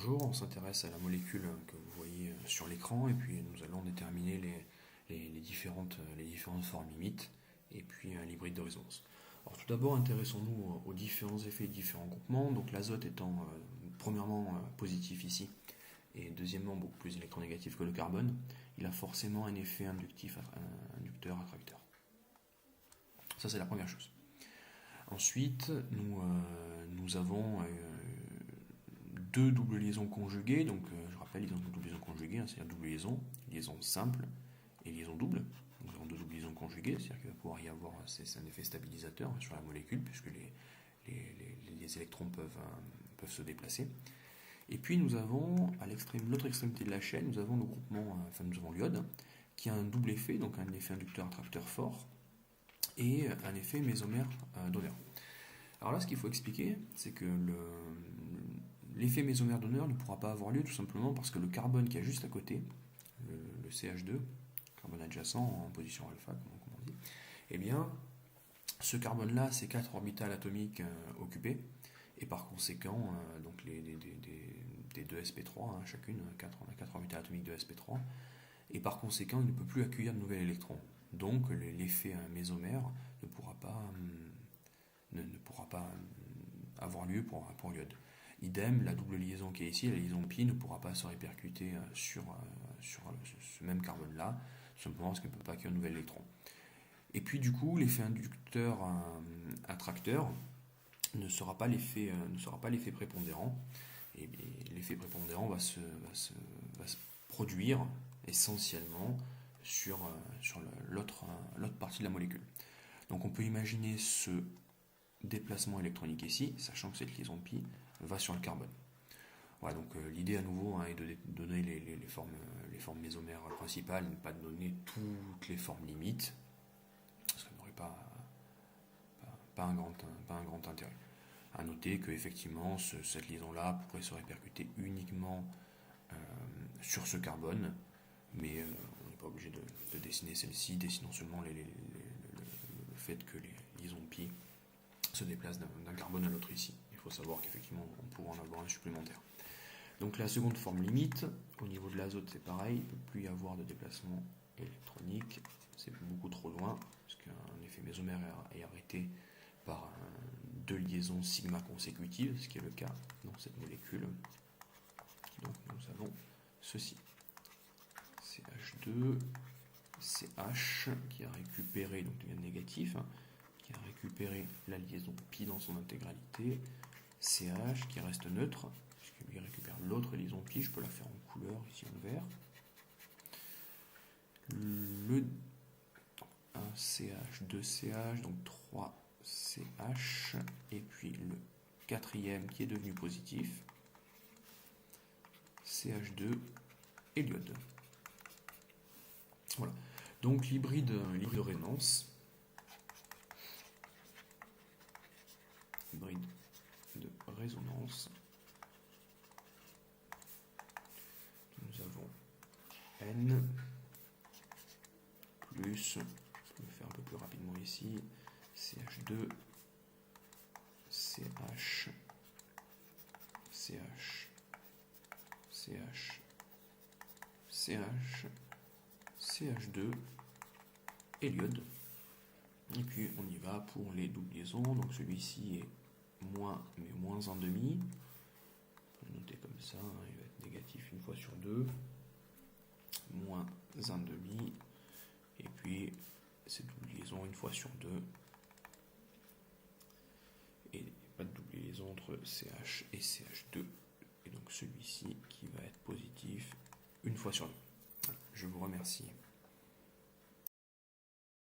Bonjour, on s'intéresse à la molécule que vous voyez sur l'écran et puis nous allons déterminer les différentes formes limites et puis l'hybride de résonance. Alors tout d'abord, intéressons-nous aux différents effets et différents groupements. Donc l'azote étant premièrement positif ici et deuxièmement beaucoup plus électronégatif que le carbone, il a forcément un effet inducteur, attracteur. Ça c'est la première chose. Ensuite, nous avons deux doubles liaisons conjuguées, donc je rappelle, les doubles liaisons conjuguées, c'est-à-dire double liaison simple et liaison double. Nous avons deux doubles liaisons conjuguées, c'est-à-dire qu'il va pouvoir y avoir c'est un effet stabilisateur sur la molécule, puisque les électrons peuvent se déplacer. Et puis nous avons, à l'autre extrémité de la chaîne, nous avons le groupement, nous avons l'iode, qui a un double effet, donc un effet inducteur-attracteur fort, et un effet mésomère-donneur. Alors là, ce qu'il faut expliquer, c'est que l'effet mésomère-donneur ne pourra pas avoir lieu tout simplement parce que le carbone qui est juste à côté, le CH2, carbone adjacent en position alpha, comme on dit, eh bien, ce carbone-là, c'est 4 orbitales atomiques occupées, et par conséquent, donc des 2 sp3, chacune, on a 4 orbitales atomiques de sp3, et par conséquent, il ne peut plus accueillir de nouvel électron. Donc, l'effet mésomère ne pourra pas avoir lieu pour l'iode. Idem, la double liaison qui est ici, la liaison pi, ne pourra pas se répercuter sur ce même carbone-là, tout simplement parce qu'elle ne peut pas accueillir un nouvel électron. Et puis du coup, l'effet inducteur-attracteur ne sera pas l'effet prépondérant. Et l'effet prépondérant va se produire essentiellement sur l'autre partie de la molécule. Donc on peut imaginer ce déplacement électronique ici, sachant que cette liaison pi va sur le carbone. Voilà, donc l'idée à nouveau est de donner les formes mésomères principales, ne pas donner toutes les formes limites, parce que ça n'aurait pas un grand intérêt. À noter que effectivement cette liaison-là pourrait se répercuter uniquement sur ce carbone, mais on n'est pas obligé de dessiner celle-ci, dessinons seulement le fait que les liaisons pi se déplacent d'un carbone à l'autre ici. Il faut savoir qu'effectivement on pourra en avoir un supplémentaire. Donc la seconde forme limite, au niveau de l'azote c'est pareil, il ne peut plus y avoir de déplacement électronique, c'est beaucoup trop loin, parce qu'un effet mésomère est arrêté par deux liaisons sigma consécutives, ce qui est le cas dans cette molécule. Donc nous avons ceci. CH2, CH qui a récupéré, donc devient négatif, qui a récupéré la liaison pi dans son intégralité, CH qui reste neutre, puisque lui récupère l'autre liaison pi, je peux la faire en couleur ici en vert. Le 1 CH, 2 CH, donc 3 CH, et puis le quatrième qui est devenu positif, CH2 et l'iode. Voilà. Donc l'hybride de résonance, nous avons N plus, je peux le faire un peu plus rapidement ici, CH2, CH, CH, CH, CH, CH2 et l'iode. Et puis on y va pour les doubles liaisons. Donc celui-ci est moins, mais moins en demi. On peut le noter comme ça, il va être négatif une fois sur deux. Moins un demi. Et puis cette double liaison une fois sur deux. Et pas de double liaison entre CH et CH2. Et donc celui-ci qui va être positif une fois sur deux. Voilà, je vous remercie.